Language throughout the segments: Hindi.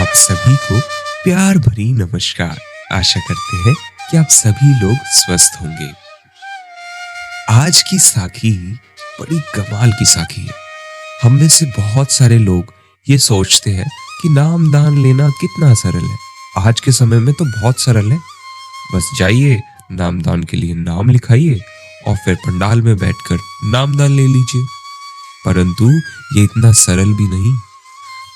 आप सभी को प्यार भरी नमस्कार। आशा करते हैं कि आप सभी लोग स्वस्थ होंगे। आज की साखी बड़ी कमाल की साखी है। हम में से बहुत सारे लोग ये सोचते हैं कि नाम दान लेना कितना सरल है। आज के समय में तो बहुत सरल है। बस जाइए, नाम दान के लिए नाम लिखाइए और फिर पंडाल में बैठकर नाम दान ले लीजिए। परंतु ये इतना सरल भी नहीं।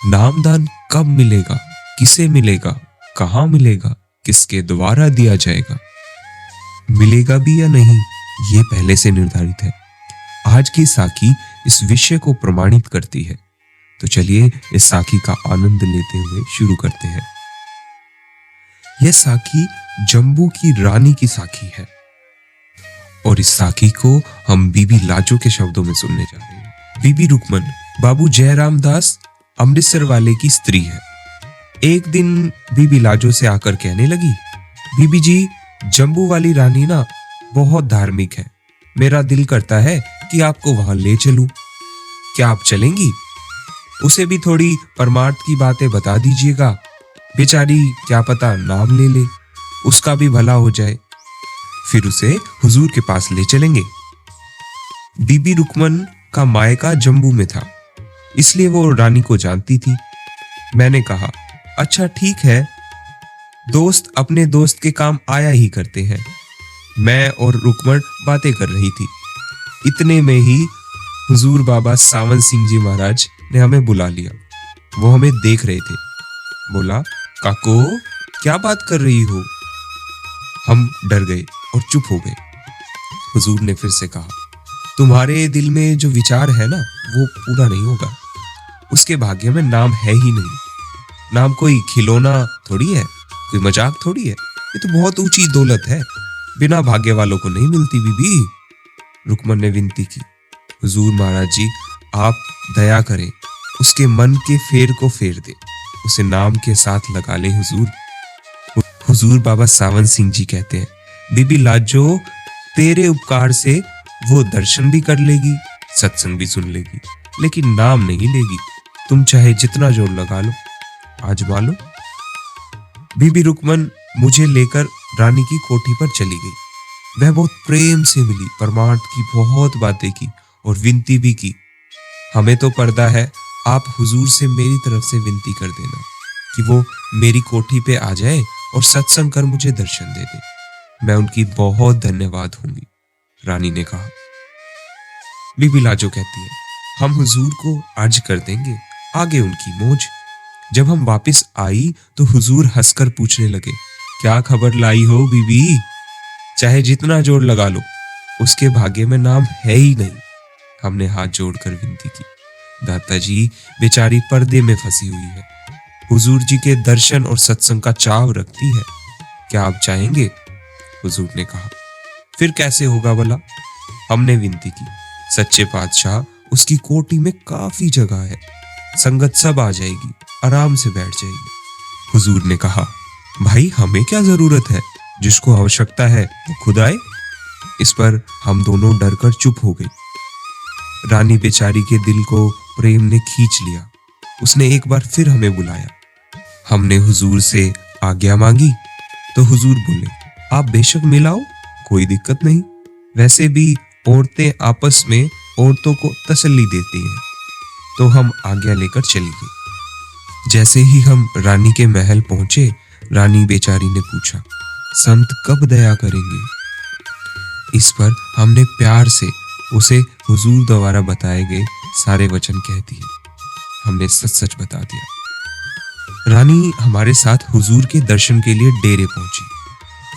नामदान कब मिलेगा, किसे मिलेगा, कहाँ मिलेगा, किसके द्वारा दिया जाएगा, मिलेगा भी या नहीं, ये पहले से निर्धारित है। आज की साखी इस विषय को प्रमाणित करती है। तो चलिए इस साखी का आनंद लेते हुए शुरू करते हैं। यह साखी जम्बू की रानी की साखी है और इस साखी को हम बीबी लाजो के शब्दों में सुनने जा रहे हैं। बीबी रुकमन बाबू जयराम दास अमृतसर वाले की स्त्री है। एक दिन बीबी लाजो से आकर कहने लगी, बीबी जी, जम्बू वाली रानी ना बहुत धार्मिक है। मेरा दिल करता है कि आपको वहां ले चलूं। क्या आप चलेंगी? उसे भी थोड़ी परमार्थ की बातें बता दीजिएगा। बेचारी क्या पता नाम ले ले, उसका भी भला हो जाए। फिर उसे हुजूर के पास ले चलेंगे। बीबी रुकमन का मायका जम्बू में था, इसलिए वो रानी को जानती थी। मैंने कहा, अच्छा ठीक है, दोस्त अपने दोस्त के काम आया ही करते हैं। मैं और रुकमन बातें कर रही थी। इतने में ही हुजूर बाबा सावन सिंह जी महाराज ने हमें बुला लिया। वो हमें देख रहे थे। बोला, काको क्या बात कर रही हो? हम डर गए और चुप हो गए। हुजूर ने फिर से कहा, तुम्हारे दिल में जो विचार है ना, वो पूरा नहीं होगा। उसके भाग्य में नाम है ही नहीं। नाम कोई खिलौना थोड़ी है, कोई मजाक थोड़ी है। ये तो बहुत ऊंची दौलत है, बिना भाग्य वालों को नहीं मिलती। बीबी रुकमन ने विनती की, हुजूर महाराज जी, आप दया करें, उसके मन के फेर को फेर दे, उसे नाम के साथ लगा लें हुजूर। हुजूर बाबा सावन सिंह जी कहते हैं, बीबी लाजो, तेरे उपकार से वो दर्शन भी कर लेगी, सत्संग भी सुन लेगी, लेकिन नाम नहीं लेगी। तुम चाहे जितना जोर लगा लो, आजमा लो। बीबी रुकमन मुझे लेकर रानी की कोठी पर चली गई। वह बहुत प्रेम से मिली, परमार्थ की बहुत बातें की और विनती भी की। हमें तो पर्दा है, आप हुजूर से मेरी तरफ से विनती कर देना कि वो मेरी कोठी पे आ जाए और सत्संग कर मुझे दर्शन दे दे। मैं उनकी बहुत धन्यवाद होंगी, रानी ने कहा। बीबी लाजो कहती है, हम हुजूर को अर्ज कर देंगे, आगे उनकी मौज। जब हम वापस आई तो हुजूर हंसकर पूछने लगे, क्या खबर लाई हो बीबी? चाहे जितना जोर लगा लो, उसके भाग्य में नाम है ही नहीं। हमने हाथ जोड़कर विनती की, दाता जी, बेचारी पर्दे में फंसी हुई है, हुजूर जी के दर्शन और सत्संग का चाव रखती है। क्या आप चाहेंगे? हुजूर ने कहा, फिर कैसे होगा भला? हमने विनती की, सच्चे पातशाह, उसकी कोठी में काफी जगह है, संगत सब आ जाएगी, आराम से बैठ जाएगी। हुजूर ने कहा, भाई हमें क्या जरूरत है, जिसको आवश्यकता है वो खुद आए। इस पर हम दोनों डरकर चुप हो गए। रानी बेचारी के दिल को प्रेम ने खींच लिया। उसने एक बार फिर हमें बुलाया। हमने हुजूर से आज्ञा मांगी तो हुजूर बोले, आप बेशक मिलाओ, कोई दिक्कत नहीं। वैसे भी औरतें आपस में औरतों को तसल्ली देती हैं। तो हम आज्ञा लेकर चली गई। जैसे ही हम रानी के महल पहुंचे, रानी बेचारी ने पूछा, संत कब दया करेंगे? इस पर हमने प्यार से उसे हुजूर द्वारा बताए गए सारे वचन कह दिए। हमने सच सच बता दिया। रानी हमारे साथ हुजूर के दर्शन के लिए डेरे पहुंची।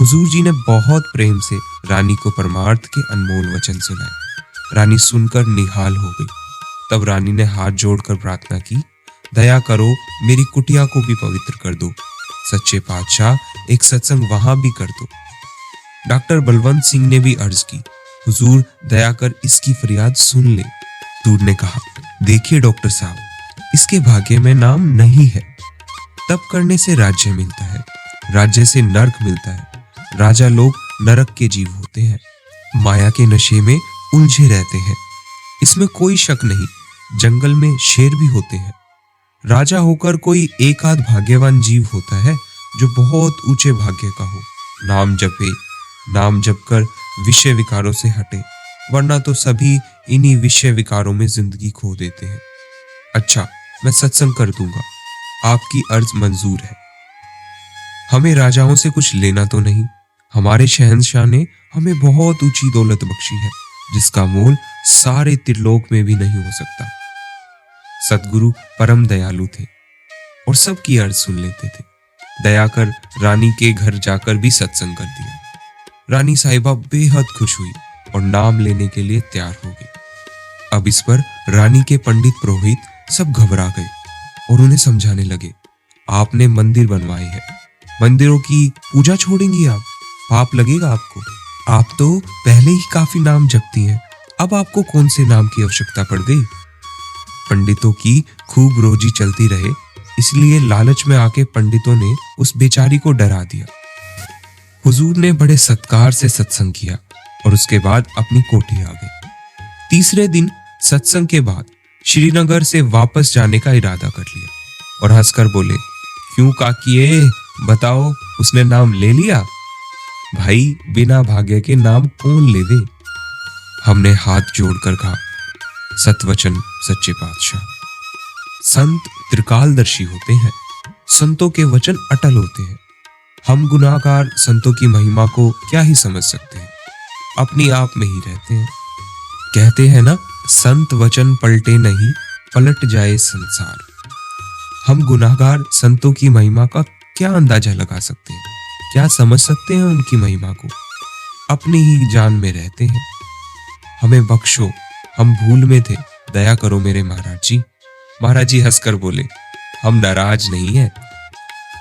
हुजूर जी ने बहुत प्रेम से रानी को परमार्थ के अनमोल वचन सुनाए। रानी सुनकर निहाल हो गई। तब रानी ने हाथ जोड़कर प्रार्थना की, दया करो, मेरी कुटिया को भी पवित्र कर दो। सच्चे पातशाह, एक सत्संग वहां भी कर दो। डॉक्टर बलवंत सिंह ने भी अर्ज की, हुजूर दया कर इसकी फरियाद सुन ले। हुजूर ने कहा, देखिए डॉक्टर साहब, इसके भाग्य में नाम नहीं है। तप करने से राज्य मिलता है, राज्य से नरक मिलता है। राजा लोग नरक के जीव होते हैं, माया के नशे में उलझे रहते हैं। इसमें कोई शक नहीं। जंगल में शेर भी होते हैं, राजा होकर कोई एक आध भाग्यवान जीव होता है जो बहुत ऊंचे भाग्य का हो, नाम जपे, नाम जपकर विषय विकारों से हटे, वरना तो सभी इन्हीं विषय विकारों में जिंदगी खो देते हैं। अच्छा, मैं सत्संग कर दूंगा, आपकी अर्ज मंजूर है। हमें राजाओं से कुछ लेना तो नहीं, हमारे शहंशाह ने हमें बहुत ऊंची दौलत बख्शी है जिसका मोल सारे त्रिलोक में भी नहीं हो सकता। सतगुरु परम दयालु थे और सबकी अर्ज सुन लेते थे। दया कर रानी के घर जाकर भी सत्संग कर दिया। रानी साहिबा बेहद खुश हुई और नाम लेने के लिए तैयार हो गई। अब इस पर रानी के पंडित पुरोहित सब घबरा गए और उन्हें समझाने लगे, आपने मंदिर बनवाए हैं, मंदिरों की पूजा छोड़ेंगी आप, पाप लगेगा आपको। आप तो पहले ही काफी नाम जपती हैं, अब आपको कौन से नाम की आवश्यकता पड़ गई। पंडितों की खूब रोजी चलती रहे, इसलिए लालच में आके पंडितों ने उस बेचारी को डरा दिया। हुजूर ने बड़े सत्कार से सत्संग किया और उसके बाद अपनी कोठी आ गए। तीसरे दिन सत्संग के बाद श्रीनगर से वापस जाने का इरादा कर लिया और हंसकर बोले, क्यों काकिए, बताओ उसने नाम ले लिया? भाई, बिना भाग्य के नाम कौन लेवे। हमने हाथ जोड़कर कहा, सतवचन सच्चे पातशाह। संत त्रिकालदर्शी होते हैं, संतों के वचन अटल होते हैं। हम गुनाहगार संतों की महिमा को क्या ही समझ सकते हैं, अपनी आप में ही रहते हैं। कहते हैं ना, संत वचन पलटे नहीं, पलट जाए संसार। हम गुनाहगार संतों की महिमा का क्या अंदाजा लगा सकते हैं, क्या समझ सकते हैं उनकी महिमा को, अपनी ही जान में रहते हैं। हमें बख्शो, हम भूल में थे, दया करो मेरे महाराज जी। महाराज जी हंसकर बोले, हम नाराज नहीं हैं।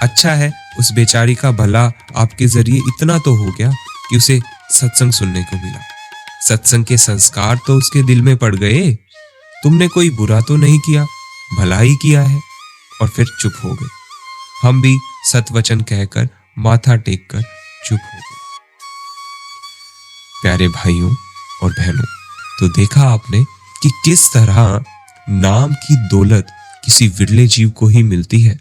अच्छा है, उस बेचारी का भला आपके जरिए इतना तो हो गया कि उसे सत्संग सुनने को मिला। सत्संग के संस्कार तो उसके दिल में पड़ गए। तुमने कोई बुरा तो नहीं किया, भला ही किया है। और फिर चुप हो गए। हम भी सतवचन कहकर माथा टेक कर चुप हो गए। प्यारे भाइयों और बहनों, तो देखा आपने कि किस तरह नाम की दौलत किसी विरले जीव को ही मिलती है,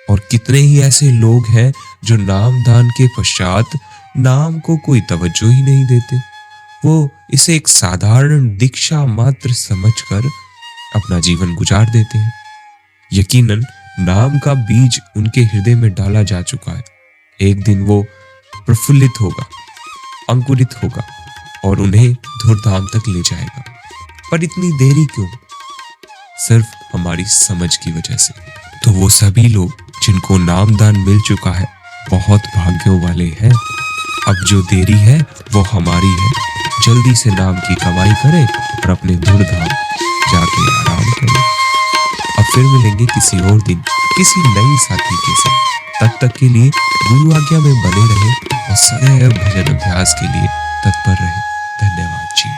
और कितने ही ऐसे लोग हैं जो नामदान के पश्चात नाम को कोई तवज्जो ही नहीं देते। वो इसे एक साधारण दीक्षा मात्र समझकर अपना जीवन गुजार देते हैं। यकीनन नाम का बीज उनके हृदय में डाला जा चुका है। एक दिन वो प्रफुल्लित होगा, अंकुरित होगा और उन्हें धूमधाम तक ले जाएगा। पर इतनी देरी क्यों? सिर्फ हमारी समझ की वजह से। तो वो सभी लोग जिनको नामदान मिल चुका है बहुत भाग्यों वाले हैं। अब जो देरी है वो हमारी है। जल्दी से नाम की कमाई करें और अपने धूमधाम जाके आराम करें। अब फिर मिलेंगे किसी और दिन किसी नई साथी के साथ। तब तक के लिए गुरु आज्ञा में बने रहे और सदैव भजन अभ्यास के लिए तत्पर रहे। धन्यवाद जी।